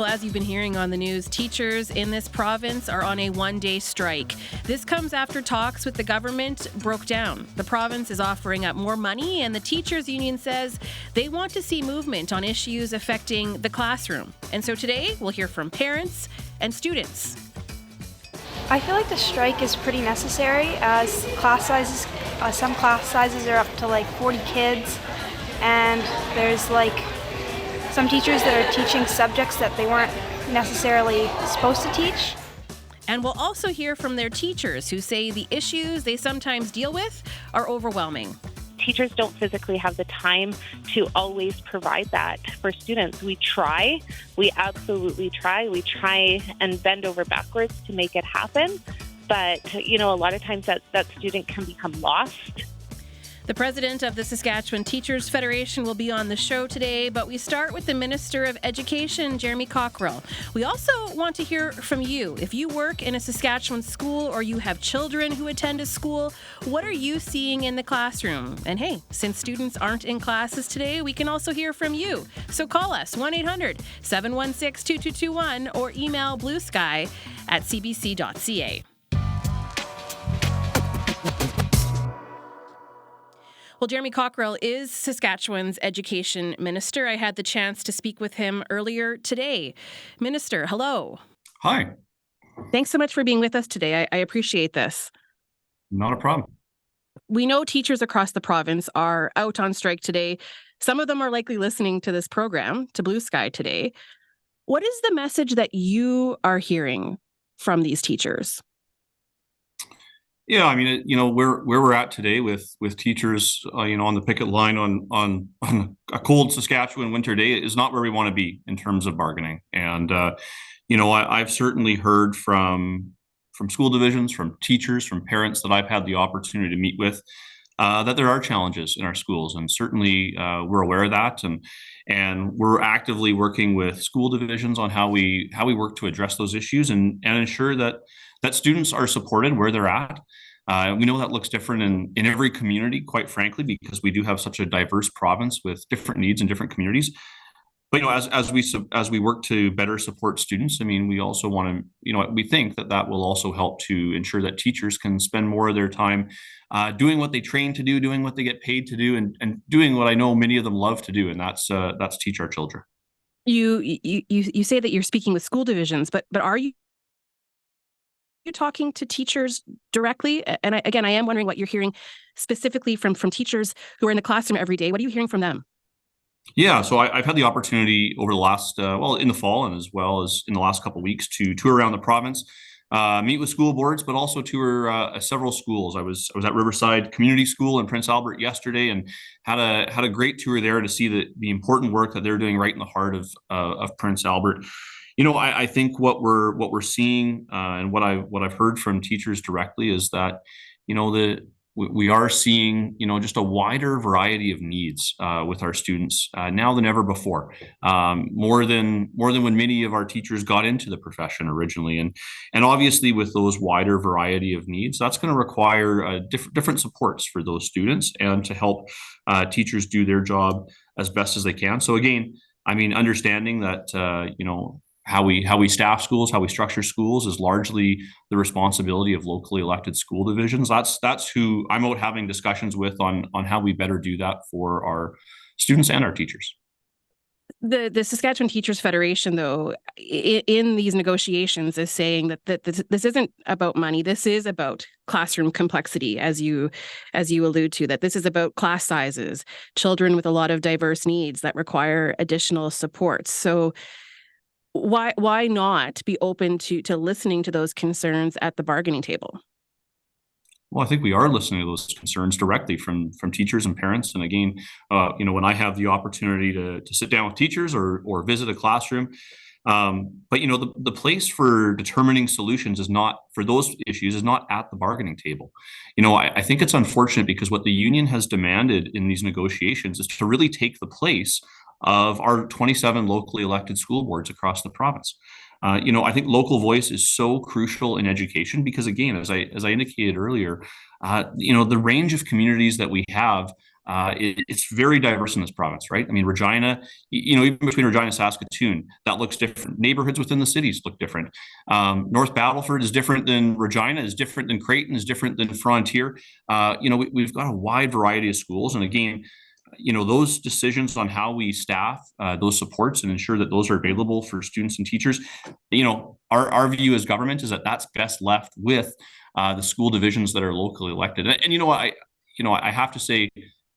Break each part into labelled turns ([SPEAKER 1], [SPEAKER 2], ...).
[SPEAKER 1] Well, as you've been hearing on the news, teachers in this province are on a one-day strike. This comes after talks with the government broke down. The province is offering up more money, and the teachers union says they want to see movement on issues affecting the classroom. And so today, we'll hear from parents and students.
[SPEAKER 2] I feel like the strike is pretty necessary as some class sizes are up to like 40 kids, and there's some teachers that are teaching subjects that they weren't necessarily supposed to teach.
[SPEAKER 1] And we'll also hear from their teachers who say the issues they sometimes deal with are overwhelming.
[SPEAKER 3] Teachers don't physically have the time to always provide that for students. We try, we absolutely try. We try and bend over backwards to make it happen. But, a lot of times that student can become lost.
[SPEAKER 1] The president of the Saskatchewan Teachers Federation will be on the show today, but we start with the Minister of Education, Jeremy Cockrell. We also want to hear from you. If you work in a Saskatchewan school or you have children who attend a school, what are you seeing in the classroom? And hey, since students aren't in classes today, we can also hear from you. So call us, 1-800-716-2221, or email bluesky@cbc.ca. Well, Jeremy Cockrell is Saskatchewan's education minister. I had the chance to speak with him earlier today. Minister, hello.
[SPEAKER 4] Hi.
[SPEAKER 1] Thanks so much for being with us today. I appreciate this.
[SPEAKER 4] Not a problem.
[SPEAKER 1] We know teachers across the province are out on strike today. Some of them are likely listening to this program, to Blue Sky today. What is the message that you are hearing from these teachers?
[SPEAKER 4] Yeah, I mean, where we're at today with teachers, on the picket line on a cold Saskatchewan winter day is not where we want to be in terms of bargaining. And I've certainly heard from school divisions, from teachers, from parents that I've had the opportunity to meet with that there are challenges in our schools, and certainly we're aware of that, and we're actively working with school divisions on how we work to address those issues and ensure that students are supported where they're at. We know that looks different in every community, quite frankly, because we do have such a diverse province with different needs in different communities. But as we work to better support students, I mean, we also want to, we think that will also help to ensure that teachers can spend more of their time doing what they train to do, doing what they get paid to do, and doing what I know many of them love to do, and that's teach our children.
[SPEAKER 1] You say that you're speaking with school divisions, but are you talking to teachers directly? And I am wondering what you're hearing specifically from teachers who are in the classroom every day. What are you hearing from them?
[SPEAKER 4] Yeah, so I've had the opportunity over the last, in the fall and as well as in the last couple of weeks to tour around the province, meet with school boards, but also tour several schools. I was at Riverside Community School in Prince Albert yesterday and had a great tour there to see the important work that they're doing right in the heart of Prince Albert. I think what we're seeing and what I've heard from teachers directly is that, we are seeing, just a wider variety of needs with our students now than ever before, more than when many of our teachers got into the profession originally. And obviously with those wider variety of needs, that's going to require different supports for those students and to help teachers do their job as best as they can. So again, I mean, understanding that, how we staff schools, how we structure schools is largely the responsibility of locally elected school divisions. That's who I'm out having discussions with on how we better do that for our students and our teachers.
[SPEAKER 1] The Saskatchewan Teachers Federation, though, in these negotiations is saying that this isn't about money. This is about classroom complexity, as you allude to, that this is about class sizes, children with a lot of diverse needs that require additional support. So why not be open to listening to those concerns at the bargaining table?
[SPEAKER 4] Well, I think we are listening to those concerns directly from teachers and parents. And again, when I have the opportunity to sit down with teachers or visit a classroom, but the place for determining solutions is not for those issues is not at the bargaining table. I think it's unfortunate because what the union has demanded in these negotiations is to really take the place of our 27 locally elected school boards across the province. I think local voice is so crucial in education because, again, as I indicated earlier, the range of communities that we have it's very diverse in this province, right? I mean, Regina, even between Regina and Saskatoon, that looks different. Neighborhoods within the cities look different. North Battleford is different than Regina, is different than Creighton, is different than Frontier. We've got a wide variety of schools. And again, those decisions on how we staff those supports and ensure that those are available for students and teachers, our view as government is that that's best left with the school divisions that are locally elected. And I have to say,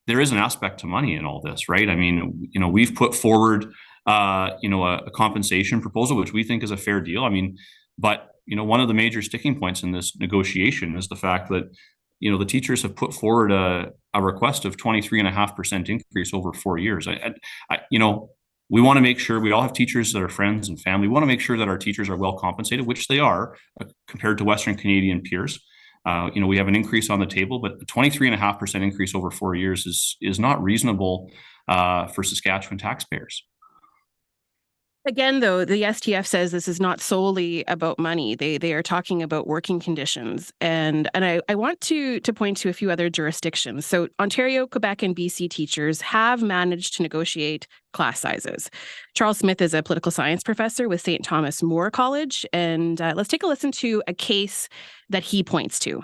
[SPEAKER 4] there is an aspect to money in all this, right? I mean, we've put forward, a compensation proposal, which we think is a fair deal. I mean, but, one of the major sticking points in this negotiation is the fact that, the teachers have put forward a request of 23.5% increase over 4 years. We want to make sure we all have teachers that are friends and family. We want to make sure that our teachers are well compensated, which they are compared to Western Canadian peers. We have an increase on the table, but a 23.5% increase over 4 years is not reasonable for Saskatchewan taxpayers.
[SPEAKER 1] Again, though, the STF says this is not solely about money. They are talking about working conditions. And I want to point to a few other jurisdictions. So Ontario, Quebec, and BC teachers have managed to negotiate class sizes. Charles Smith is a political science professor with St. Thomas More College. And let's take a listen to a case that he points to.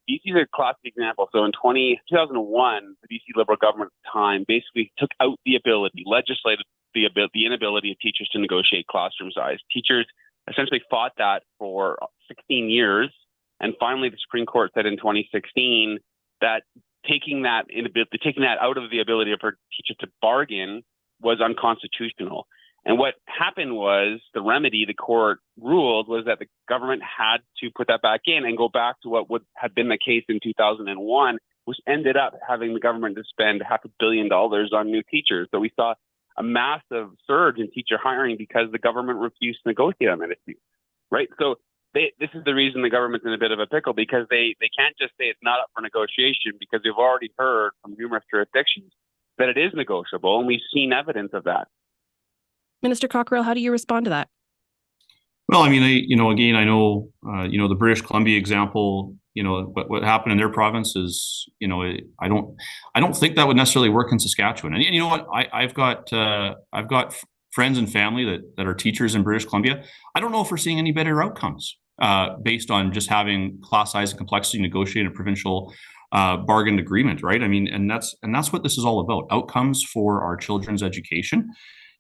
[SPEAKER 5] BC is a classic example. So in 2001, the BC Liberal government at the time basically took out the ability, legislated the inability of teachers to negotiate classroom size. Teachers essentially fought that for 16 years. And finally, the Supreme Court said in 2016 that taking that out of the ability for teachers to bargain was unconstitutional. And what happened was the remedy the court ruled was that the government had to put that back in and go back to what would have been the case in 2001, which ended up having the government to spend $500 million on new teachers. So we saw a massive surge in teacher hiring because the government refused to negotiate on that issue, right? So this is the reason the government's in a bit of a pickle, because they can't just say it's not up for negotiation, because we've already heard from numerous jurisdictions that it is negotiable, and we've seen evidence of that.
[SPEAKER 1] Minister Cockrell, how do you respond to that?
[SPEAKER 4] Well, I mean, again, I know, the British Columbia example, what happened in their province is, I don't think that would necessarily work in Saskatchewan. And you know what, I've got friends and family that are teachers in British Columbia. I don't know if we're seeing any better outcomes based on just having class size and complexity negotiated a provincial bargained agreement, right? I mean, and that's what this is all about: outcomes for our children's education.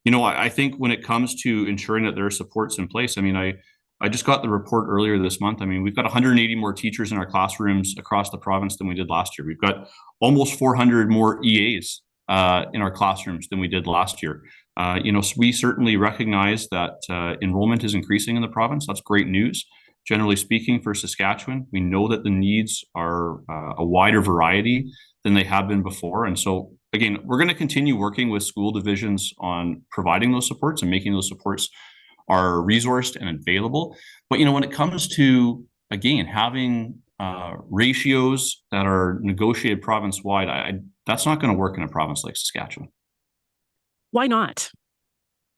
[SPEAKER 4] I think when it comes to ensuring that there are supports in place, I mean, I just got the report earlier this month. I mean, we've got 180 more teachers in our classrooms across the province than we did last year. We've got almost 400 more EAs in our classrooms than we did last year. So we certainly recognize that enrollment is increasing in the province. That's great news. Generally speaking, for Saskatchewan, we know that the needs are a wider variety than they have been before. And so, again, we're going to continue working with school divisions on providing those supports and making those supports are resourced and available. But, when it comes to, again, having ratios that are negotiated province-wide, that's not going to work in a province like Saskatchewan.
[SPEAKER 1] Why not?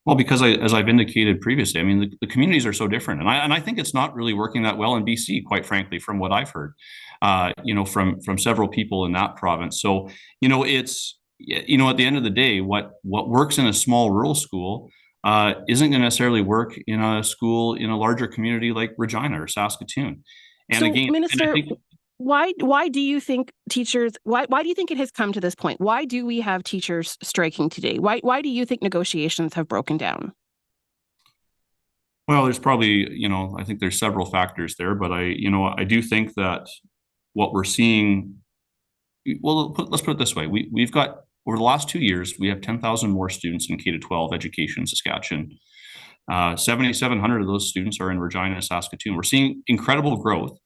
[SPEAKER 4] Well, because as I've indicated previously, I mean, the communities are so different. And I think it's not really working that well in BC, quite frankly, from what I've heard, from several people in that province. So, it's, at the end of the day, what works in a small rural school isn't going to necessarily work in a school in a larger community like Regina or Saskatoon. And
[SPEAKER 1] so,
[SPEAKER 4] again,
[SPEAKER 1] Minister, why do you think teachers, why do you think it has come to this point? Why do we have teachers striking today? Why do you think negotiations have broken down?
[SPEAKER 4] Well, there's probably, I think there's several factors there, but I do think that what we're seeing, well, let's put it this way. We've got, over the last 2 years, we have 10,000 more students in K-12 education in Saskatchewan. 7,700 of those students are in Regina and Saskatoon. We're seeing incredible growth.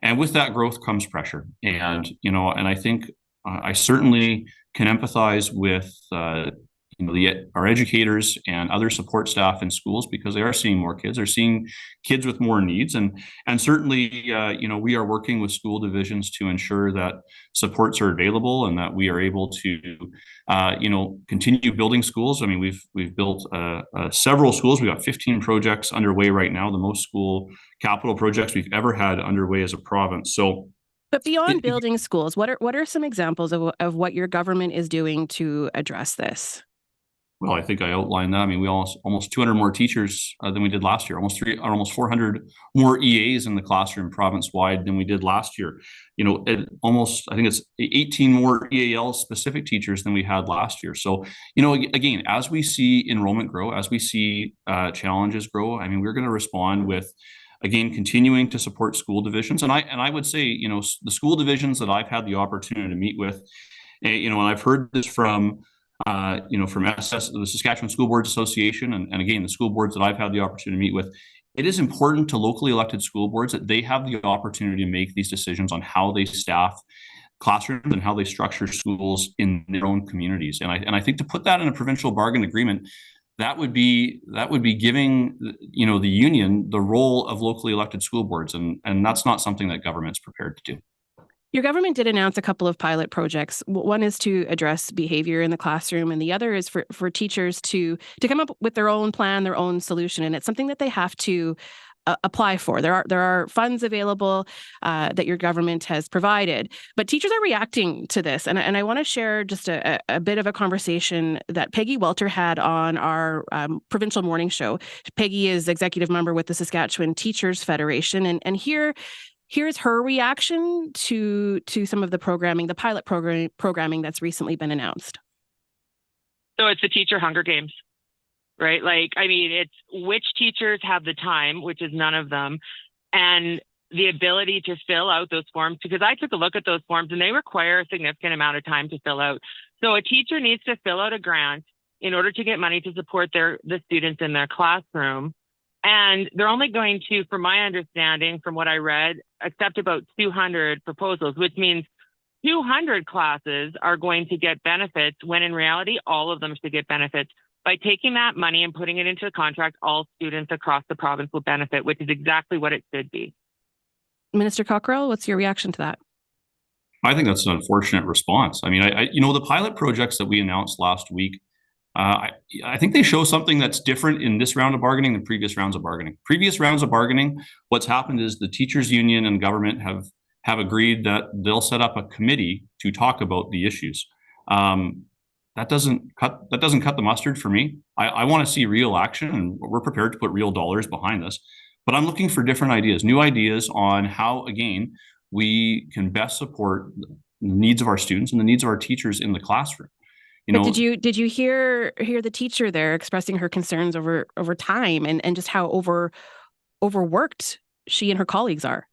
[SPEAKER 4] And with that growth comes pressure. And, and I think I certainly can empathize with, our educators and other support staff in schools, because they are seeing more kids. They're seeing kids with more needs. And certainly, we are working with school divisions to ensure that supports are available and that we are able to, continue building schools. I mean, we've built several schools. We've got 15 projects underway right now, the most school capital projects we've ever had underway as a province. So,
[SPEAKER 1] But beyond building schools, what are some examples of what your government is doing to address this?
[SPEAKER 4] Well, I think I outlined that. I mean, we almost 200 more teachers than we did last year. Almost 400 more EAs in the classroom province-wide than we did last year. You know, I think it's 18 more EAL specific teachers than we had last year. So, you know, again, as we see enrollment grow, as we see challenges grow, I mean, we're going to respond with, again, continuing to support school divisions. And I would say, you know, the school divisions that I've had the opportunity to meet with, you know, and I've heard this from you know, from the Saskatchewan School Boards Association, and again, the school boards that I've had the opportunity to meet with, it is important to locally elected school boards that they have the opportunity to make these decisions on how they staff classrooms and how they structure schools in their own communities. And I think to put that in a provincial bargain agreement, that would be giving, you know, the union the role of locally elected school boards, and that's not something that government's prepared to do.
[SPEAKER 1] Your government did announce a couple of pilot projects. One is to address behavior in the classroom, and the other is for teachers to come up with their own plan, their own solution. And it's something that they have to apply for. There are funds available that your government has provided, but teachers are reacting to this. And I want to share just a bit of a conversation that Peggy Welter had on our provincial morning show. Peggy is executive member with the Saskatchewan Teachers Federation, and here's her reaction to some of the programming, the pilot programming that's recently been announced.
[SPEAKER 6] So it's the teacher Hunger Games, right? Like, I mean, it's which teachers have the time, which is none of them, and the ability to fill out those forms, because I took a look at those forms and they require a significant amount of time to fill out. So a teacher needs to fill out a grant in order to get money to support the students in their classroom. And they're only going to, from my understanding, from what I read, accept about 200 proposals, which means 200 classes are going to get benefits, when in reality, all of them should get benefits. By taking that money and putting it into a contract, all students across the province will benefit, which is exactly what it should be.
[SPEAKER 1] Minister Cockrell, what's your reaction to that?
[SPEAKER 4] I think that's an unfortunate response. I mean, you know, the pilot projects that we announced last week, I think they show something that's different in this round of bargaining than previous rounds of bargaining. Previous rounds of bargaining, what's happened is the teachers union and government have agreed that they'll set up a committee to talk about the issues. That doesn't cut the mustard for me. I want to see real action, and we're prepared to put real dollars behind this. But I'm looking for different ideas, new ideas on how, again, we can best support the needs of our students and the needs of our teachers in the classroom. You know,
[SPEAKER 1] but did you hear the teacher there expressing her concerns over time and just how overworked she and her colleagues are?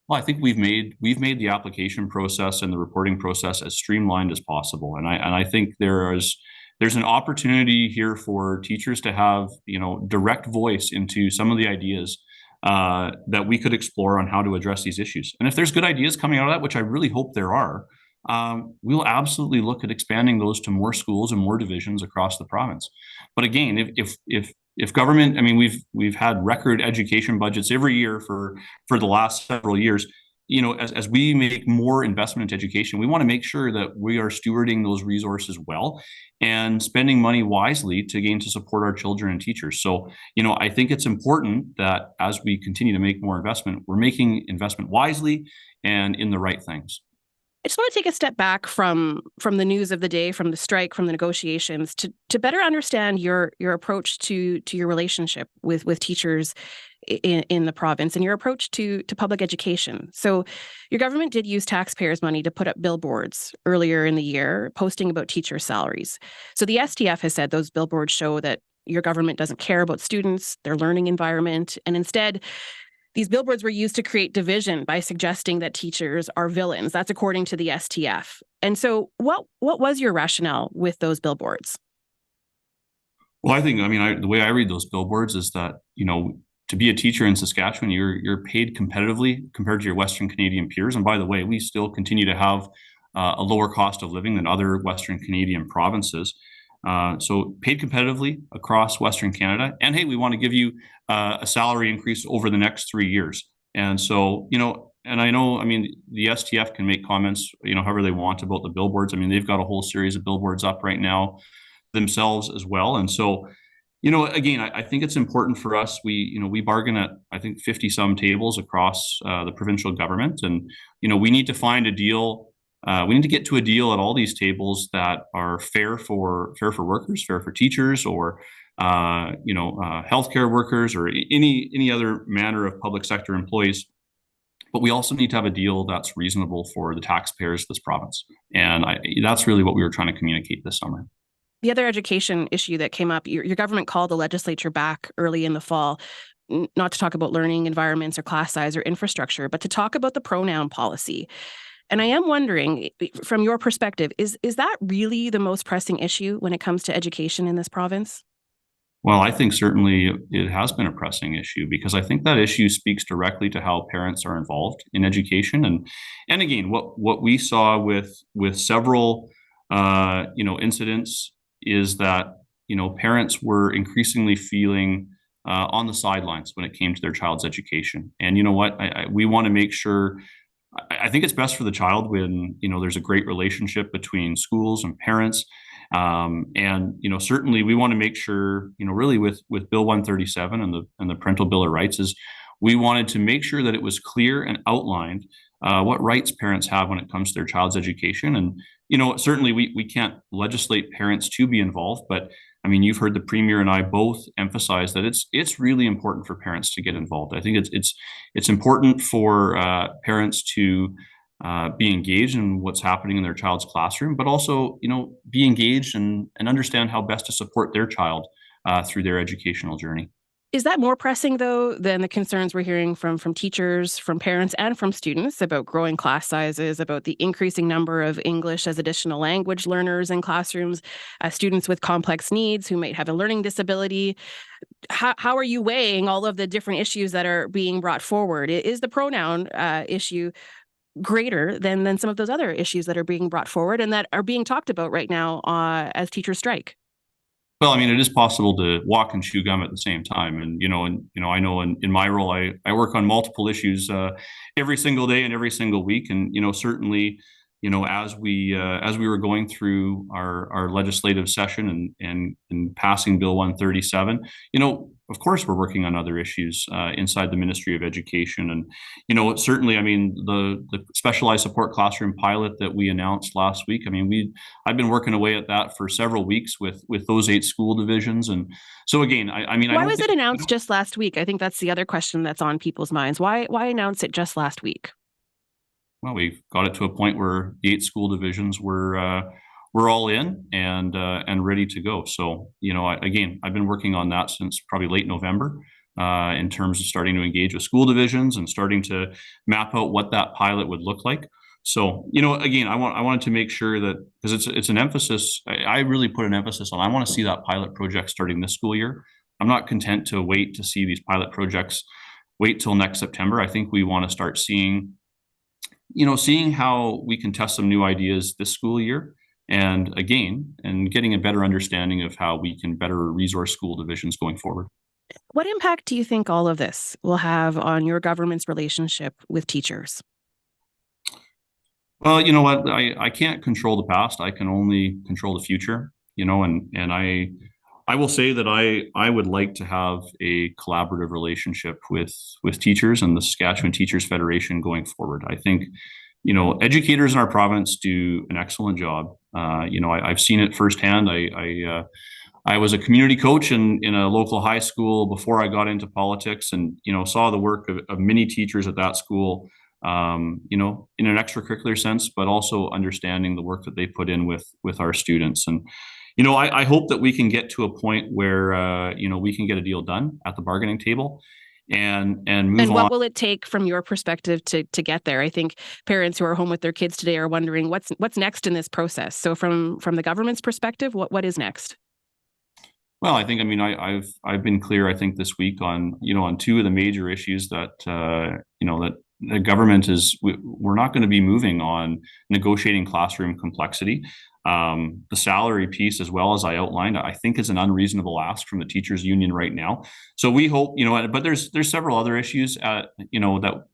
[SPEAKER 4] Well, I think we've made the application process and the reporting process as streamlined as possible, and I think there's an opportunity here for teachers to have, you know, direct voice into some of the ideas that we could explore on how to address these issues. And if there's good ideas coming out of that, which I really hope there are, we'll absolutely look at expanding those to more schools and more divisions across the province. But again, if government, I mean, we've had record education budgets every year for the last several years. You know, as we make more investment into education, we want to make sure that we are stewarding those resources well and spending money wisely to support our children and teachers. So, you know, I think it's important that as we continue to make more investment, we're making investment wisely and in the right things.
[SPEAKER 1] I just want to take a step back from the news of the day, from the strike, from the negotiations, to better understand your approach to your relationship with teachers in the province and your approach to public education. So your government did use taxpayers' money to put up billboards earlier in the year, posting about teacher salaries. So the STF has said those billboards show that your government doesn't care about students, their learning environment, and instead, these billboards were used to create division by suggesting that teachers are villains. That's according to the STF. And so what was your rationale with those billboards?
[SPEAKER 4] Well, I think, I mean, the way I read those billboards is that, you know, to be a teacher in Saskatchewan, you're paid competitively compared to your Western Canadian peers. And by the way, we still continue to have a lower cost of living than other Western Canadian provinces. So paid competitively across Western Canada. And hey, we want to give you a salary increase over the next 3 years. And so, you know, and I know, I mean, the STF can make comments, you know, however they want about the billboards. I mean, they've got a whole series of billboards up right now themselves as well. And so, Again, I think it's important for us. We bargain at, I think, 50 some tables across the provincial government. And, we need to find a deal. We need to get to a deal at all these tables that are fair for workers, fair for teachers, or, healthcare workers, or any other manner of public sector employees. But we also need to have a deal that's reasonable for the taxpayers of this province. And that's really what we were trying to communicate this summer.
[SPEAKER 1] The other education issue that came up, your government called the legislature back early in the fall, not to talk about learning environments or class size or infrastructure, but to talk about the pronoun policy. And I am wondering, from your perspective, is that really the most pressing issue when it comes to education in this province?
[SPEAKER 4] Well, I think certainly it has been a pressing issue, because I think that issue speaks directly to how parents are involved in education. And again, what we saw with several incidents is that parents were increasingly feeling on the sidelines when it came to their child's education. And we want to make sure. I think it's best for the child when there's a great relationship between schools and parents. And certainly we want to make sure, really with Bill 137 and the Parental Bill of Rights, is we wanted to make sure that it was clear and outlined what rights parents have when it comes to their child's education. And certainly we can't legislate parents to be involved, but I mean, you've heard the Premier and I both emphasize that it's really important for parents to get involved. I think it's important for parents to be engaged in what's happening in their child's classroom, but also, be engaged and understand how best to support their child through their educational journey.
[SPEAKER 1] Is that more pressing, though, than the concerns we're hearing from teachers, from parents, and from students about growing class sizes, about the increasing number of English as additional language learners in classrooms, students with complex needs who might have a learning disability? How are you weighing all of the different issues that are being brought forward? Is the pronoun issue greater than some of those other issues that are being brought forward and that are being talked about right now as teachers strike?
[SPEAKER 4] Well, I mean, it is possible to walk and chew gum at the same time. And, I know in my role, I work on multiple issues every single day and every single week. And, certainly, as we were going through our legislative session and passing Bill 137, of course, we're working on other issues inside the Ministry of Education. And, certainly, I mean, the specialized support classroom pilot that we announced last week, I mean, I've been working away at that for several weeks with those 8 school divisions. And so again, I mean,
[SPEAKER 1] why was it announced just last week? I think that's the other question that's on people's minds. Why announce it just last week?
[SPEAKER 4] Well, we got it to a point where the 8 school divisions were all in and ready to go. So, again, I've been working on that since probably late November in terms of starting to engage with school divisions and starting to map out what that pilot would look like. So, again, I wanted to make sure that, because it's an emphasis, I really put an emphasis on, I want to see that pilot project starting this school year. I'm not content to wait to see these pilot projects wait till next September. I think we want to start seeing how we can test some new ideas this school year. And getting a better understanding of how we can better resource school divisions going forward.
[SPEAKER 1] What impact do you think all of this will have on your government's relationship with teachers?
[SPEAKER 4] Well, you know what? I can't control the past. I can only control the future, and I will say that I would like to have a collaborative relationship with teachers and the Saskatchewan Teachers Federation going forward. I think, educators in our province do an excellent job. I've seen it firsthand. I was a community coach in a local high school before I got into politics, and saw the work of many teachers at that school. In an extracurricular sense, but also understanding the work that they put in with our students. And I hope that we can get to a point where we can get a deal done at the bargaining table and move on.
[SPEAKER 1] And what will it take from your perspective to get there? I think parents who are home with their kids today are wondering what's next in this process. So from the government's perspective, what is next?
[SPEAKER 4] Well, I think, I've been clear, I think, this week on 2 of the major issues that that the government we're not going to be moving on negotiating classroom complexity. The salary piece, as well, as I outlined, I think is an unreasonable ask from the teachers union right now. So we hope, but there's several other issues, that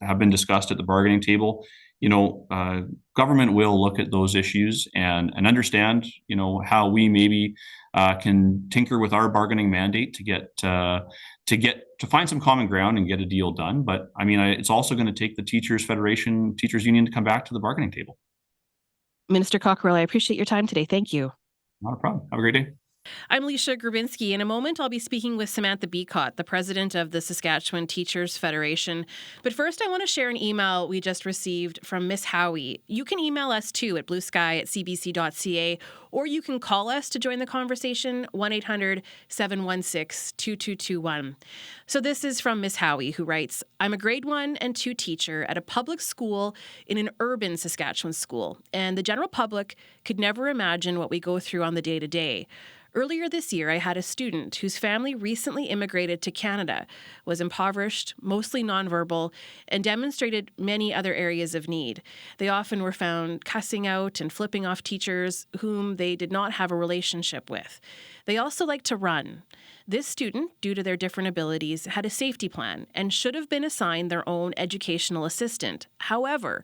[SPEAKER 4] have been discussed at the bargaining table. government will look at those issues and understand, how we maybe can tinker with our bargaining mandate to find some common ground and get a deal done. But I mean, it's also going to take the Teachers Federation, Teachers Union to come back to the bargaining table.
[SPEAKER 1] Minister Cockrell, I appreciate your time today. Thank you.
[SPEAKER 4] Not a problem. Have a great day.
[SPEAKER 1] I'm Leisha Grabinski. In a moment, I'll be speaking with Samantha Beacott, the president of the Saskatchewan Teachers Federation. But first, I want to share an email we just received from Miss Howie. You can email us too at bluesky@cbc.ca, or you can call us to join the conversation, 1-800-716-2221. So this is from Miss Howie, who writes, I'm a grade 1 and 2 teacher at a public school in an urban Saskatchewan school, and the general public could never imagine what we go through on the day-to-day. Earlier this year, I had a student whose family recently immigrated to Canada, was impoverished, mostly nonverbal, and demonstrated many other areas of need. They often were found cussing out and flipping off teachers whom they did not have a relationship with. They also liked to run. This student, due to their different abilities, had a safety plan and should have been assigned their own educational assistant. However,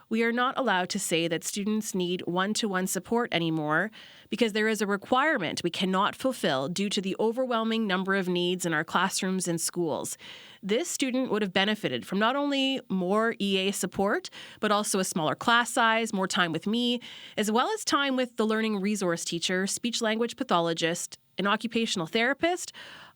[SPEAKER 1] we are not allowed to say that students need one-to-one support anymore because there is a requirement we cannot fulfill due to the overwhelming number of needs in our classrooms and schools. This student would have benefited from not only more EA support, but also a smaller class size, more time with me, as well as time with the learning resource teacher, speech-language pathologist, an occupational therapist,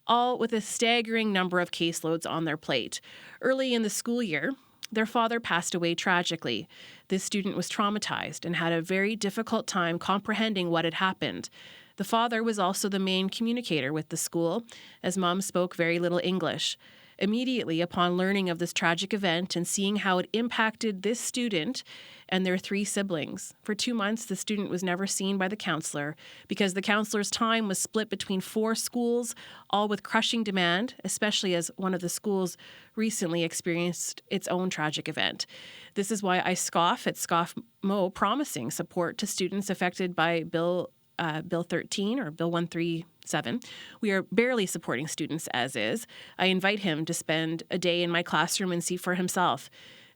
[SPEAKER 1] all with a staggering number of caseloads on their plate. Early in the school year, their father passed away tragically. This student was traumatized and had a very difficult time comprehending what had happened. The father was also the main communicator with the school, as Mom spoke very little English. Immediately upon learning of this tragic event and seeing how it impacted this student and their 3 siblings, for 2 months the student was never seen by the counselor because the counselor's time was split between 4 schools, all with crushing demand, especially as one of the schools recently experienced its own tragic event. This is why I scoff at Scoff Mo promising support to students affected by Bill 13 or Bill 137. We are barely supporting students as is. I invite him to spend a day in my classroom and see for himself.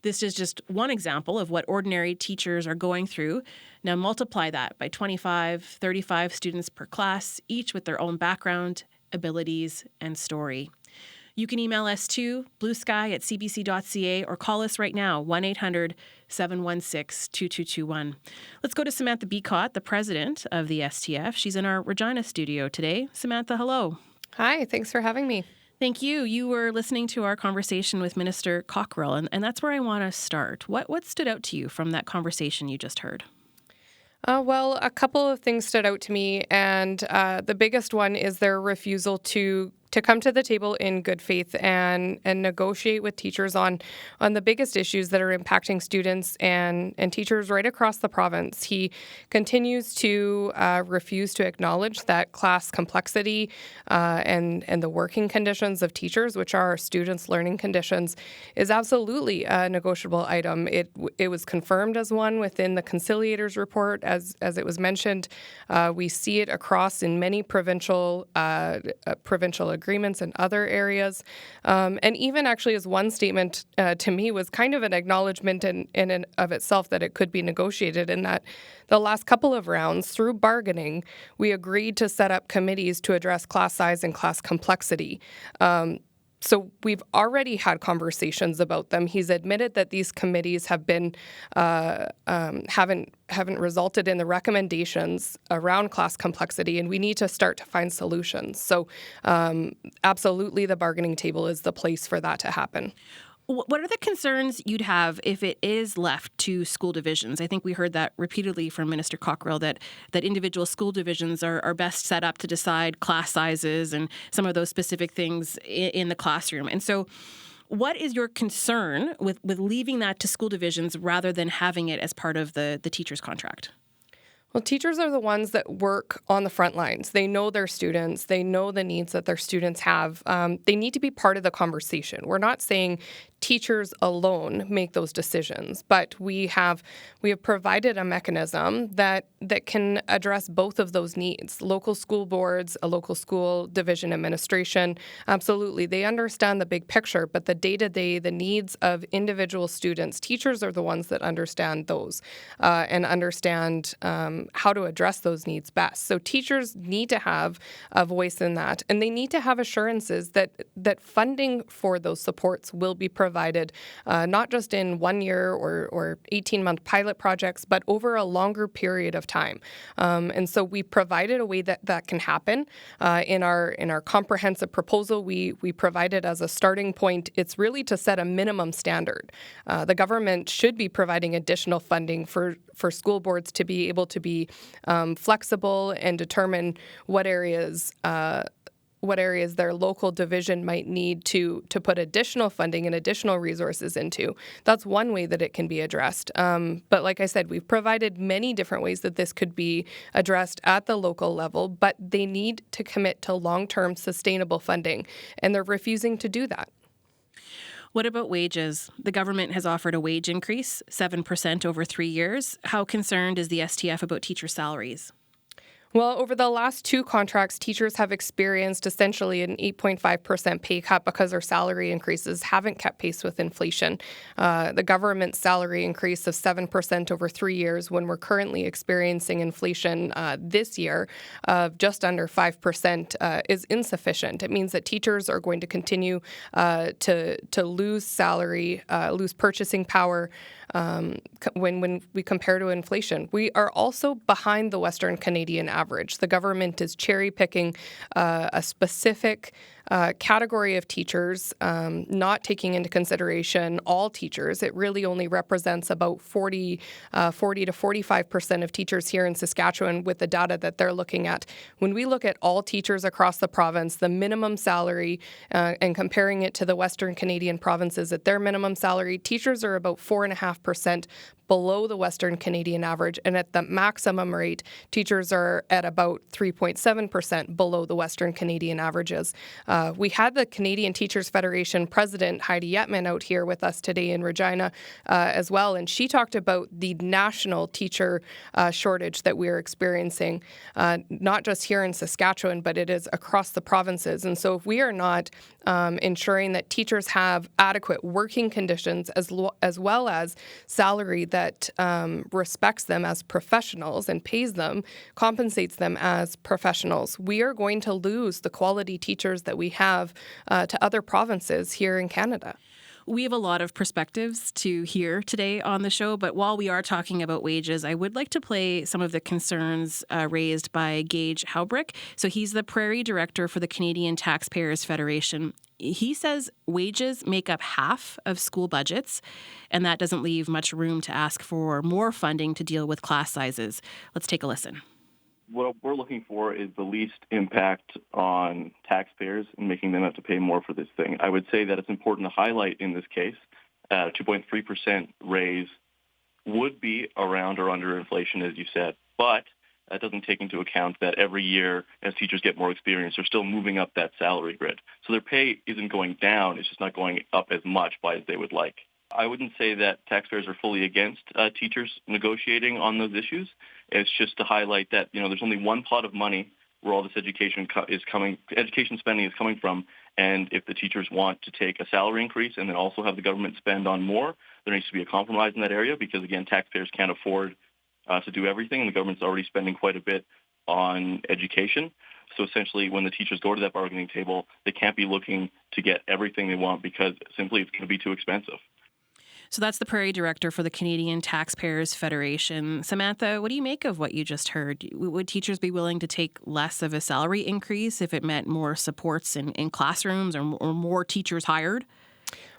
[SPEAKER 1] This is just one example of what ordinary teachers are going through. Now multiply that by 25, 35 students per class, each with their own background, abilities, and story. You can email us to bluesky@cbc.ca or call us right now, 1-800-716-2221. Let's go to Samantha Beacott, the president of the STF. She's in our Regina studio today. Samantha, hello.
[SPEAKER 7] Hi, thanks for having me.
[SPEAKER 1] Thank you. You were listening to our conversation with Minister Cockrell, and that's where I want to start. What stood out to you from that conversation you just heard?
[SPEAKER 7] Well, a couple of things stood out to me, and the biggest one is their refusal to come to the table in good faith and negotiate with teachers on the biggest issues that are impacting students and teachers right across the province. He continues to refuse to acknowledge that class complexity and the working conditions of teachers, which are students' learning conditions, is absolutely a negotiable item. It was confirmed as one within the conciliator's report, as it was mentioned. We see it across in many provincial agreements in other areas. And even actually as one statement to me was kind of an acknowledgement in and of itself that it could be negotiated, in that the last couple of rounds through bargaining, we agreed to set up committees to address class size and class complexity. So we've already had conversations about them. He's admitted that these committees have been haven't resulted in the recommendations around class complexity, and we need to start to find solutions. So absolutely, the bargaining table is the place for that to happen.
[SPEAKER 1] What are the concerns you'd have if it is left to school divisions? I think we heard that repeatedly from Minister Cockrell, that individual school divisions are best set up to decide class sizes and some of those specific things in the classroom. And so what is your concern with leaving that to school divisions rather than having it as part of the teacher's contract?
[SPEAKER 7] Well, teachers are the ones that work on the front lines. They know their students. They know the needs that their students have. They need to be part of the conversation. We're not saying teachers alone make those decisions, but we have provided a mechanism that can address both of those needs. Local school boards, a local school division administration, absolutely, they understand the big picture, but the day-to-day, the needs of individual students, teachers are the ones that understand those and understand how to address those needs best. So teachers need to have a voice in that, and they need to have assurances that funding for those supports will be provided, not just in 1 year or 18-month pilot projects, but over a longer period of time. And so we provided a way that can happen. In our comprehensive proposal, we provided as a starting point, it's really to set a minimum standard. The government should be providing additional funding for school boards to be able to be flexible and determine what areas their local division might need to put additional funding and additional resources into. That's one way that it can be addressed. But like I said, we've provided many different ways that this could be addressed at the local level, but they need to commit to long-term sustainable funding, and they're refusing to do that.
[SPEAKER 1] What about wages? The government has offered a wage increase, 7% over 3 years. How concerned is the STF about teacher salaries?
[SPEAKER 7] Well, over the last 2 contracts, teachers have experienced essentially an 8.5% pay cut because their salary increases haven't kept pace with inflation. The government's salary increase of 7% over 3 years, when we're currently experiencing inflation this year of just under 5%, is insufficient. It means that teachers are going to continue to lose salary, lose purchasing power when we compare to inflation. We are also behind the Western Canadian average. The government is cherry-picking a specific category of teachers, not taking into consideration all teachers. It really only represents about 40 to 45% of teachers here in Saskatchewan with the data that they're looking at. When we look at all teachers across the province, the minimum salary, and comparing it to the Western Canadian provinces at their minimum salary, teachers are about 4.5% below the Western Canadian average, and at the maximum rate, teachers are at about 3.7% below the Western Canadian averages. We had the Canadian Teachers Federation president, Heidi Yetman, out here with us today in Regina as well, and she talked about the national teacher shortage that we're experiencing, not just here in Saskatchewan, but it is across the provinces. And so if we are not ensuring that teachers have adequate working conditions as well as salary that respects them as professionals and pays them, compensates them as professionals, we are going to lose the quality teachers that we have to other provinces here in Canada.
[SPEAKER 1] We have a lot of perspectives to hear today on the show, but while we are talking about wages, I would like to play some of the concerns raised by Gage Haubrick. So he's the Prairie Director for the Canadian Taxpayers Federation. He says wages make up half of school budgets, and that doesn't leave much room to ask for more funding to deal with class sizes. Let's take a listen.
[SPEAKER 8] What we're looking for is the least impact on taxpayers and making them have to pay more for this thing. I would say that it's important to highlight in this case, a 2.3% raise would be around or under inflation, as you said, but that doesn't take into account that every year as teachers get more experience, they're still moving up that salary grid. So their pay isn't going down, it's just not going up as much by as they would like. I wouldn't say that taxpayers are fully against teachers negotiating on those issues. It's just to highlight that, there's only one pot of money where all this education spending is coming from. And if the teachers want to take a salary increase and then also have the government spend on more, there needs to be a compromise in that area because, again, taxpayers can't afford to do everything, and the government's already spending quite a bit on education. So essentially, when the teachers go to that bargaining table, they can't be looking to get everything they want because simply it's going to be too expensive.
[SPEAKER 1] So that's the Prairie Director for the Canadian Taxpayers Federation. Samantha, what do you make of what you just heard? Would teachers be willing to take less of a salary increase if it meant more supports in classrooms or more teachers hired?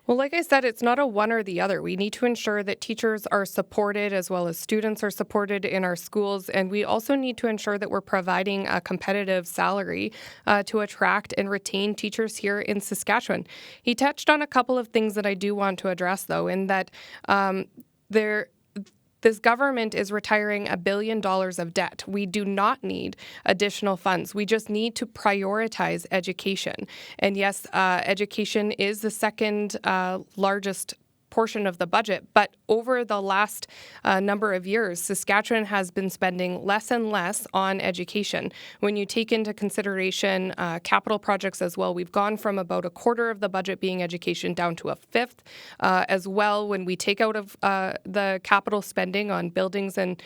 [SPEAKER 7] Well, like I said, it's not a one or the other. We need to ensure that teachers are supported as well as students are supported in our schools. And we also need to ensure that we're providing a competitive salary to attract and retain teachers here in Saskatchewan. He touched on a couple of things that I do want to address, though, in that This government is retiring $1 billion of debt. We do not need additional funds. We just need to prioritize education. And yes, education is the second largest portion of the budget, but over the last number of years, Saskatchewan has been spending less and less on education. When you take into consideration capital projects as well, we've gone from about a quarter of the budget being education down to a fifth. As well, when we take out of the capital spending on buildings and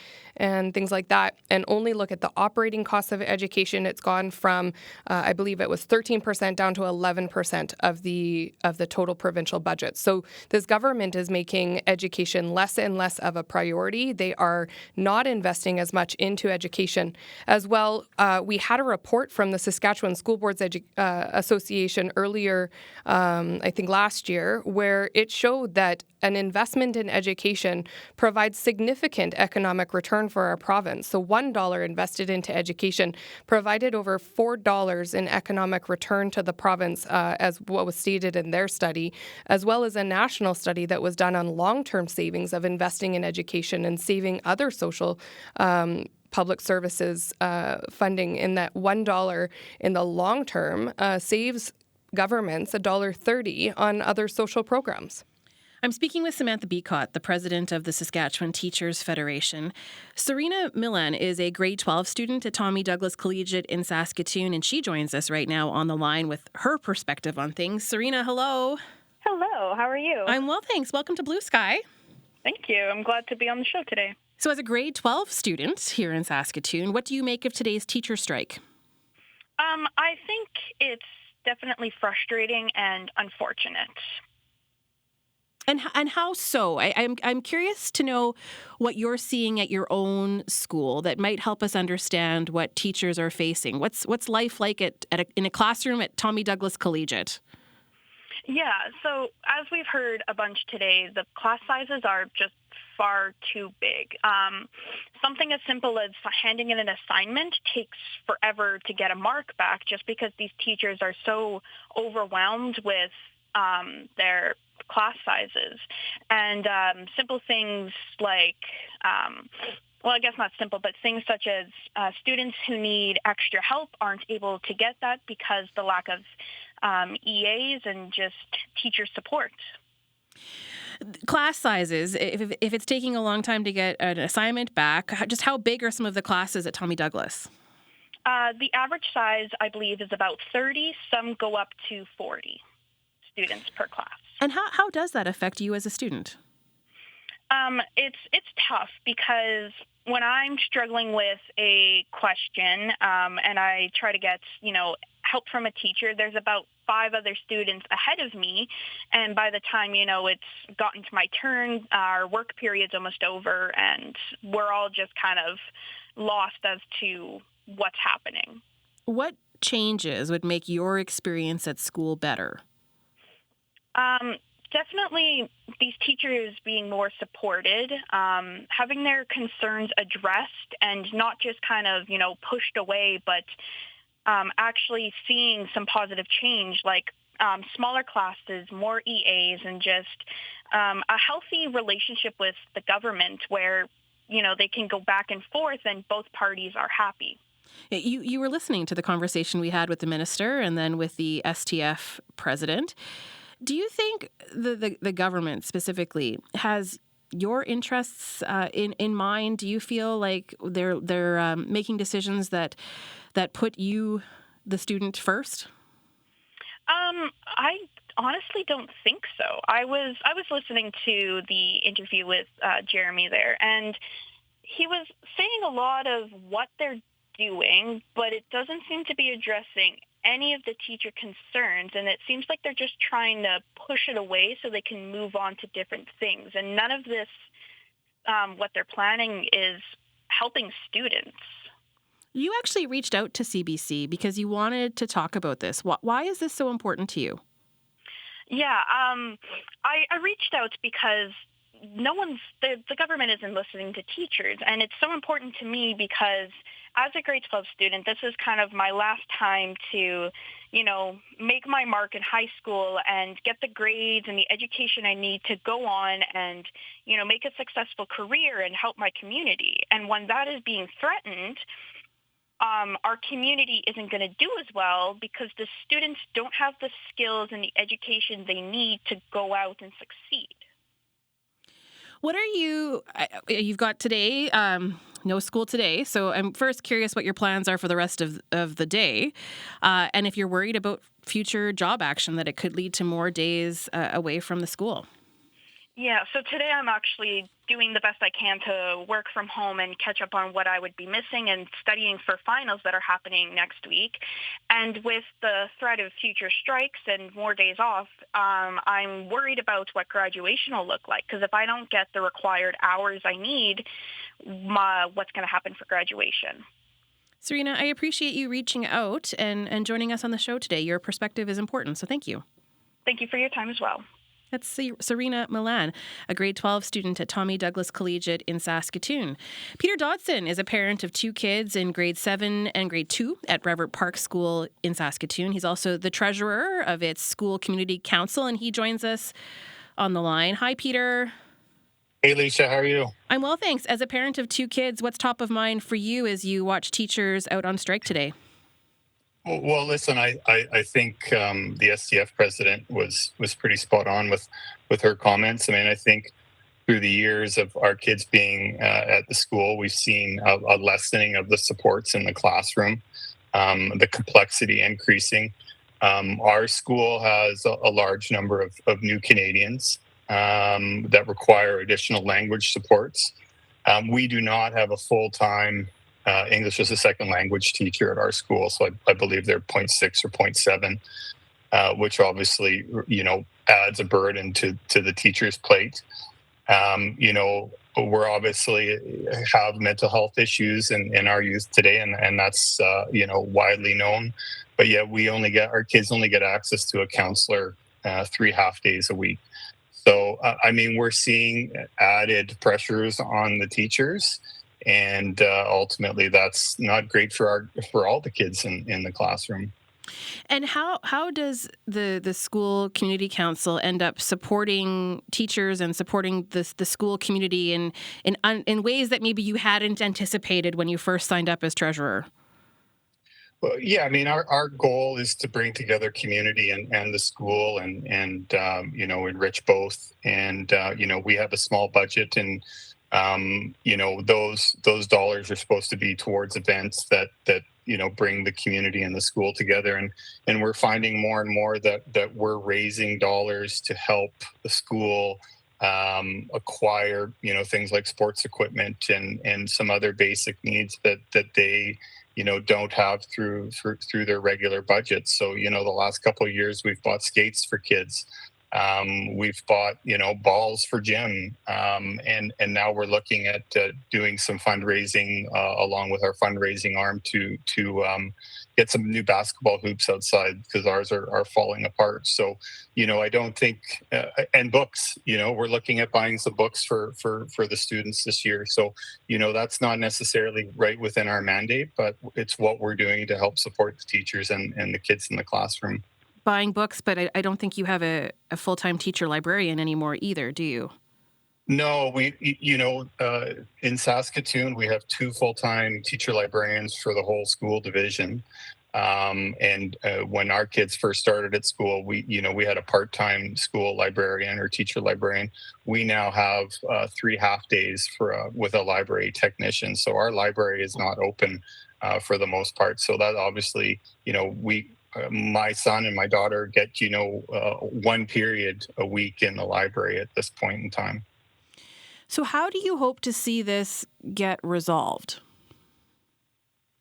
[SPEAKER 7] things like that, and only look at the operating costs of education, it's gone from I believe it was 13% down to 11% of the total provincial budget. So this government is making education less and less of a priority. They are not investing as much into education. As well, we had a report from the Saskatchewan School Boards Association earlier, I think last year, where it showed that an investment in education provides significant economic return for our province. So $1 invested into education provided over $4 in economic return to the province, as what was stated in their study, as well as a national study that was done on long-term savings of investing in education and saving other social public services funding, in that $1 in the long term saves governments $1.30 on other social programs.
[SPEAKER 1] I'm speaking with Samantha Beacott, the president of the Saskatchewan Teachers Federation. Serena Millan is a grade 12 student at Tommy Douglas Collegiate in Saskatoon, and she joins us right now on the line with her perspective on things. Serena, hello.
[SPEAKER 9] Hello, how are you?
[SPEAKER 1] I'm well, thanks. Welcome to Blue Sky.
[SPEAKER 9] Thank you. I'm glad to be on the show today.
[SPEAKER 1] So as a grade 12 student here in Saskatoon, what do you make of today's teacher strike?
[SPEAKER 9] I think it's definitely frustrating and unfortunate.
[SPEAKER 1] And how so? I'm curious to know what you're seeing at your own school that might help us understand what teachers are facing. What's life like in a classroom at Tommy Douglas Collegiate?
[SPEAKER 9] Yeah, so as we've heard a bunch today, the class sizes are just far too big. Something as simple as handing in an assignment takes forever to get a mark back just because these teachers are so overwhelmed with their class sizes. And simple things like, well, I guess not simple, but things such as students who need extra help aren't able to get that because the lack of EAs and just teacher support.
[SPEAKER 1] Class sizes, if it's taking a long time to get an assignment back, just how big are some of the classes at Tommy Douglas?
[SPEAKER 9] The average size, I believe, is about 30. Some go up to 40 students per class.
[SPEAKER 1] And how does that affect you as a student?
[SPEAKER 9] It's tough because when I'm struggling with a question and I try to get, help from a teacher, there's about 5 other students ahead of me. And by the time, it's gotten to my turn, our work period's almost over and we're all just kind of lost as to what's happening.
[SPEAKER 1] What changes would make your experience at school better?
[SPEAKER 9] Definitely these teachers being more supported, having their concerns addressed and not just kind of, pushed away, but actually seeing some positive change like smaller classes, more EAs, and just a healthy relationship with the government where, they can go back and forth and both parties are happy.
[SPEAKER 1] You were listening to the conversation we had with the minister and then with the STF president. Do you think the government specifically has your interests in mind? Do you feel like they're making decisions that put you, the student, first?
[SPEAKER 9] I honestly don't think so. I was listening to the interview with Jeremy there, and he was saying a lot of what they're doing, but it doesn't seem to be addressing any of the teacher concerns, and it seems like they're just trying to push it away so they can move on to different things. And none of this, what they're planning, is helping students.
[SPEAKER 1] You actually reached out to CBC because you wanted to talk about this. Why is this so important to you?
[SPEAKER 9] Yeah, I reached out because the government isn't listening to teachers, and it's so important to me because as a grade 12 student, this is kind of my last time to, make my mark in high school and get the grades and the education I need to go on and, make a successful career and help my community. And when that is being threatened, our community isn't going to do as well because the students don't have the skills and the education they need to go out and succeed.
[SPEAKER 1] What are you've got today, no school today. So I'm first curious what your plans are for the rest of the day. And if you're worried about future job action, that it could lead to more days away from the school.
[SPEAKER 9] Yeah, so today I'm actually doing the best I can to work from home and catch up on what I would be missing and studying for finals that are happening next week. And with the threat of future strikes and more days off, I'm worried about what graduation will look like. Because if I don't get the required hours I need, what's going to happen for graduation?
[SPEAKER 1] Serena, I appreciate you reaching out and joining us on the show today. Your perspective is important, so thank you.
[SPEAKER 9] Thank you for your time as well.
[SPEAKER 1] That's Serena Milan, a grade 12 student at Tommy Douglas Collegiate in Saskatoon. Peter Dodson is a parent of two kids in grade 7 and grade 2 at Brevert Park School in Saskatoon. He's also the treasurer of its school community council, and he joins us on the line. Hi, Peter.
[SPEAKER 10] Hey, Alicia, how are you?
[SPEAKER 1] I'm well, thanks. As a parent of two kids, what's top of mind for you as you watch teachers out on strike today?
[SPEAKER 10] Well, listen, I think the STF president was pretty spot on with her comments. I mean, I think through the years of our kids being at the school, we've seen a lessening of the supports in the classroom, the complexity increasing. Our school has a large number of new Canadians that require additional language supports. We do not have a full-time English as a second language teacher at our school. So I believe they're 0.6 or 0.7, which obviously, adds a burden to the teacher's plate. We're obviously have mental health issues in our youth today, and that's, widely known. But yet our kids only get access to a counselor 3 half days a week. So, we're seeing added pressures on the teachers. And ultimately, that's not great for all the kids in the classroom.
[SPEAKER 1] And how does the school community council end up supporting teachers and supporting the school community in ways that maybe you hadn't anticipated when you first signed up as treasurer?
[SPEAKER 10] Well, yeah, our goal is to bring together community and the school and enrich both. And we have a small budget and. Those dollars are supposed to be towards events that bring the community and the school together, and we're finding more and more that we're raising dollars to help the school acquire things like sports equipment and some other basic needs that they don't have through their regular budgets. So the last couple of years we've bought skates for kids. We've bought, balls for gym, and now we're looking at doing some fundraising along with our fundraising arm to get some new basketball hoops outside because ours are falling apart. So, I don't think and books. We're looking at buying some books for the students this year. So, that's not necessarily right within our mandate, but it's what we're doing to help support the teachers and the kids in the classroom.
[SPEAKER 1] Buying books, but I don't think you have a full-time teacher librarian anymore either, do you?
[SPEAKER 10] No, we, in Saskatoon, we have 2 full-time teacher librarians for the whole school division. And when our kids first started at school, we had a part-time school librarian or teacher librarian. We now have 3 half days with a library technician. So our library is not open for the most part. So that obviously, my son and my daughter get, 1 period a week in the library at this point in time.
[SPEAKER 1] So how do you hope to see this get resolved?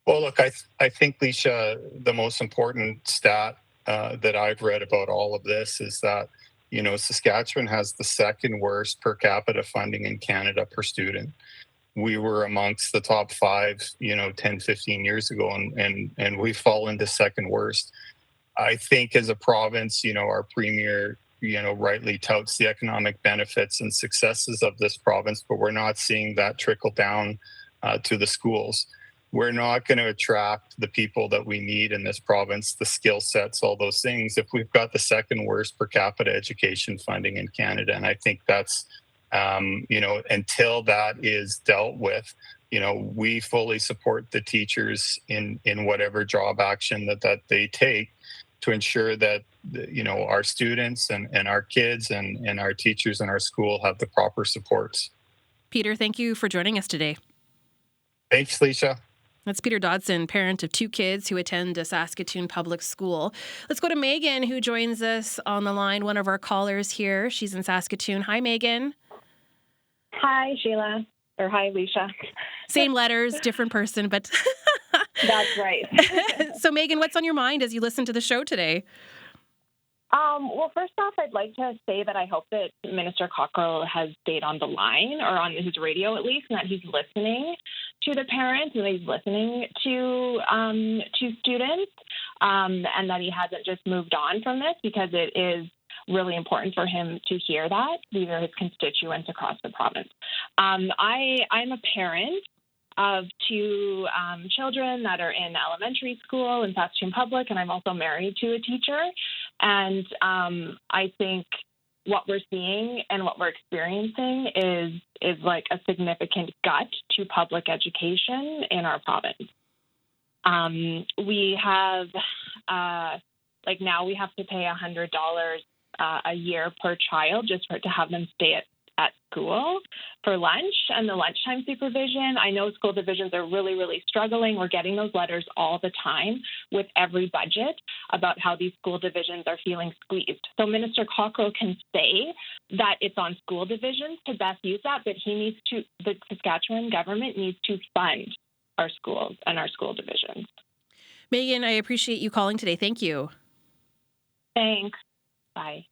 [SPEAKER 10] Well, look, I think, Leisha, the most important stat that I've read about all of this is that, Saskatchewan has the second worst per capita funding in Canada per student. We were amongst the top 5, 10, 15 years ago, and we've fallen to second worst. I think as a province, our premier, rightly touts the economic benefits and successes of this province, but we're not seeing that trickle down to the schools. we're not going to attract the people that we need in this province, the skill sets, all those things, if we've got the second worst per capita education funding in Canada. And I think that's, until that is dealt with, we fully support the teachers in whatever job action that they take to ensure that, our students and our kids and our teachers in our school have the proper supports.
[SPEAKER 1] Peter, thank you for joining us today.
[SPEAKER 10] Thanks, Leisha.
[SPEAKER 1] That's Peter Dodson, parent of 2 kids who attend a Saskatoon public school. Let's go to Megan, who joins us on the line, one of our callers here. She's in Saskatoon. Hi, Megan.
[SPEAKER 11] Hi, Sheila. Or hi, Leisha.
[SPEAKER 1] Same letters, different person, but...
[SPEAKER 11] That's right.
[SPEAKER 1] So, Megan, what's on your mind as you listen to the show today?
[SPEAKER 11] Well, first off, I'd like to say that I hope that Minister Cockrell has stayed on the line, or on his radio at least, and that he's listening to the parents and that he's listening to students, and that he hasn't just moved on from this, because it is really important for him to hear that. These are his constituents across the province. I'm a parent of 2 children that are in elementary school in Saskatoon Public, and I'm also married to a teacher. And I think what we're seeing and what we're experiencing is like a significant gut to public education in our province. We have now we have to pay $100 a year per child just to have them stay at school for lunch and the lunchtime supervision. I know school divisions are really, really struggling. We're getting those letters all the time with every budget about how these school divisions are feeling squeezed. So Minister Cockrell can say that it's on school divisions to best use that, but the Saskatchewan government needs to fund our schools and our school divisions.
[SPEAKER 1] Megan, I appreciate you calling today. Thank you.
[SPEAKER 11] Thanks. Bye.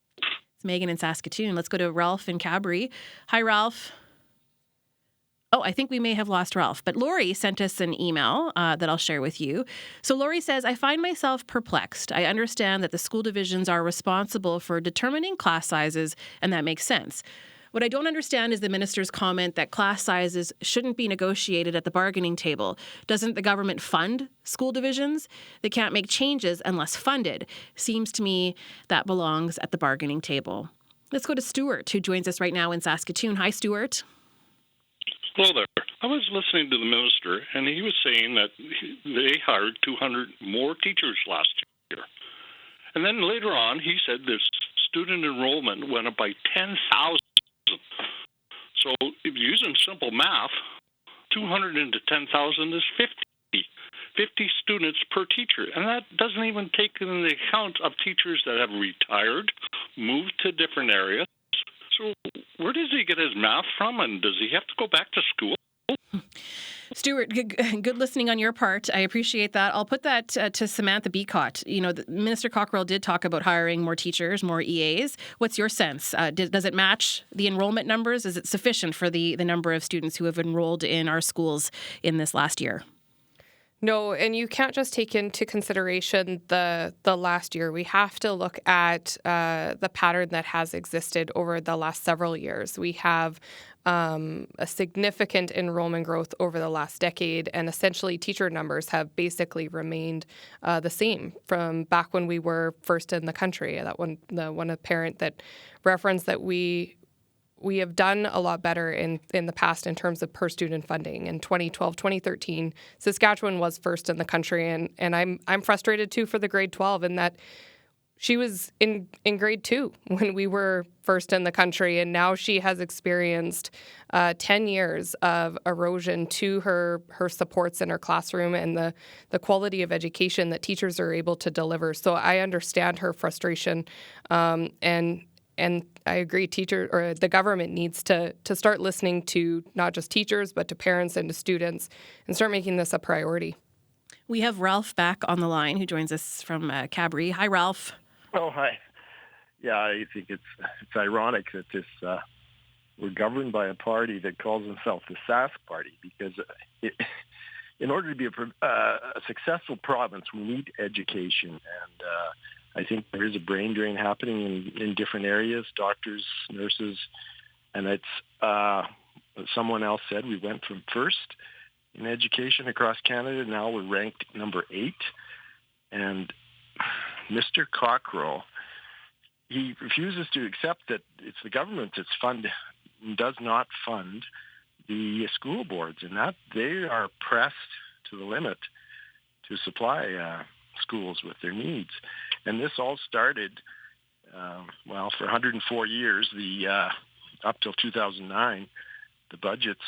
[SPEAKER 1] Megan in Saskatoon. Let's go to Ralph in Cabri. Hi, Ralph. Oh, I think we may have lost Ralph, but Lori sent us an email that I'll share with you. So Lori says, I find myself perplexed. I understand that the school divisions are responsible for determining class sizes, and that makes sense. What I don't understand is the minister's comment that class sizes shouldn't be negotiated at the bargaining table. Doesn't the government fund school divisions? They can't make changes unless funded. Seems to me that belongs at the bargaining table. Let's go to Stuart, who joins us right now in Saskatoon. Hi, Stuart.
[SPEAKER 12] Hello there. I was listening to the minister, and he was saying that they hired 200 more teachers last year. And then later on, he said this student enrollment went up by 10,000. So if you're using simple math, 200 into 10,000 is 50 students per teacher. And that doesn't even take into account of teachers that have retired, moved to different areas. So where does he get his math from, and does he have to go back to school?
[SPEAKER 1] Stuart, good listening on your part. I appreciate that. I'll put that to Samantha Beacott. Minister Cockrell did talk about hiring more teachers, more EAs. What's your sense? Does it match the enrollment numbers? Is it sufficient for the number of students who have enrolled in our schools in this last year?
[SPEAKER 7] No, and you can't just take into consideration the last year. We have to look at the pattern that has existed over the last several years. We have a significant enrollment growth over the last decade, and essentially teacher numbers have basically remained the same from back when we were first in the country. That one parent that referenced that we have done a lot better in the past in terms of per student funding. In 2012, 2013, Saskatchewan was first in the country, and I'm frustrated too for the grade 12 in that she was in grade 2 when we were first in the country, and now she has experienced 10 years of erosion to her supports in her classroom and the quality of education that teachers are able to deliver. So I understand her frustration, and I agree, the government needs to start listening to not just teachers, but to parents and to students and start making this a priority.
[SPEAKER 1] We have Ralph back on the line, who joins us from Cabri. Hi, Ralph.
[SPEAKER 13] Oh, hi. Yeah, I think it's ironic that we're governed by a party that calls itself the Sask Party, because in order to be a successful province, we need education, and I think there is a brain drain happening in different areas, doctors, nurses, and it's someone else said we went from first in education across Canada. Now we're ranked number 8. And Mr. Cockrell, he refuses to accept that it's the government does not fund the school boards, and that they are pressed to the limit to supply schools with their needs. And this all started, for 104 years, up till 2009, the budgets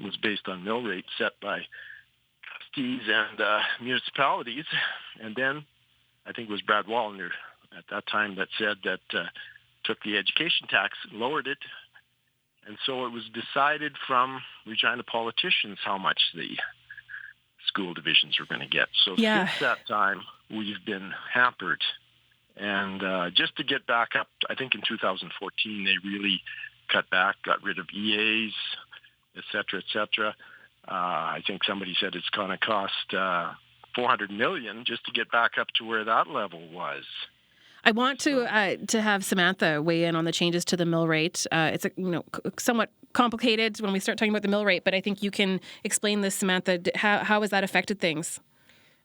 [SPEAKER 13] was based on mill rates set by trustees and municipalities. And then I think it was Brad Wallner at that time that said that took the education tax and lowered it. And so it was decided from Regina politicians how much the school divisions were going to get. So since that time, we've been hampered. And just to get back up, I think in 2014, they really cut back, got rid of EAs, et cetera. I think somebody said it's going to cost $400 million just to get back up to where that level was.
[SPEAKER 1] I want to have Samantha weigh in on the changes to the mill rate. It's somewhat complicated when we start talking about the mill rate, but I think you can explain this, Samantha. How has that affected things?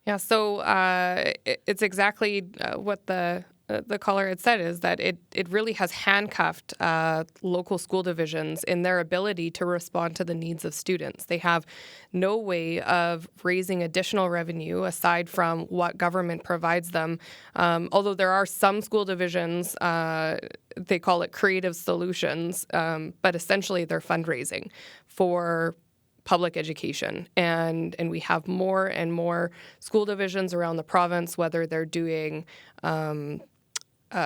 [SPEAKER 7] Yeah, so it's exactly what the caller had said, is that it really has handcuffed local school divisions in their ability to respond to the needs of students. They have no way of raising additional revenue aside from what government provides them. Although there are some school divisions, they call it creative solutions, but essentially they're fundraising for public education. And we have more and more school divisions around the province, whether they're doing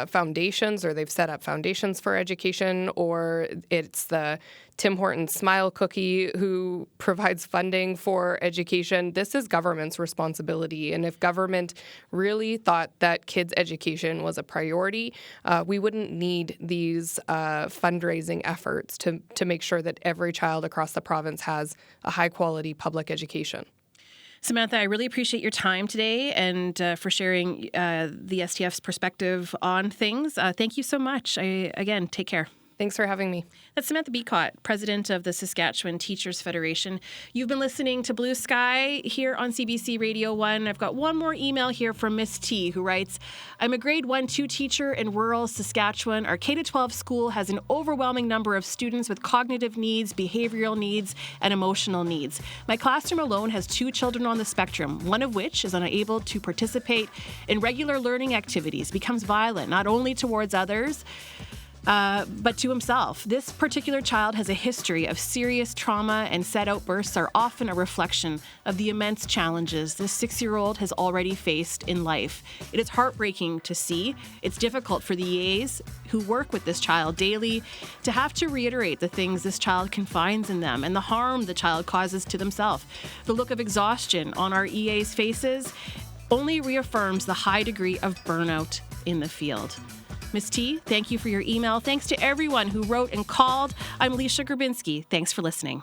[SPEAKER 7] foundations, or they've set up foundations for education, or it's the Tim Hortons Smile Cookie who provides funding for education. This is government's responsibility. And if government really thought that kids' education was a priority, we wouldn't need these fundraising efforts to make sure that every child across the province has a high-quality public education.
[SPEAKER 1] Samantha, I really appreciate your time today and for sharing the STF's perspective on things. Thank you so much. Again, take care.
[SPEAKER 7] Thanks for having me.
[SPEAKER 1] That's Samantha Beacott, president of the Saskatchewan Teachers Federation. You've been listening to Blue Sky here on CBC Radio 1. I've got one more email here from Miss T, who writes, I'm a grade 1-2 teacher in rural Saskatchewan. Our K-12 school has an overwhelming number of students with cognitive needs, behavioral needs, and emotional needs. My classroom alone has 2 children on the spectrum, one of which is unable to participate in regular learning activities, becomes violent, not only towards others, but to himself. This particular child has a history of serious trauma, and said outbursts are often a reflection of the immense challenges this 6-year-old has already faced in life. It is heartbreaking to see. It's difficult for the EAs who work with this child daily to have to reiterate the things this child confides in them and the harm the child causes to themselves. The look of exhaustion on our EAs' faces only reaffirms the high degree of burnout in the field. Ms. T, thank you for your email. Thanks to everyone who wrote and called. I'm Alicia Grabinski. Thanks for listening.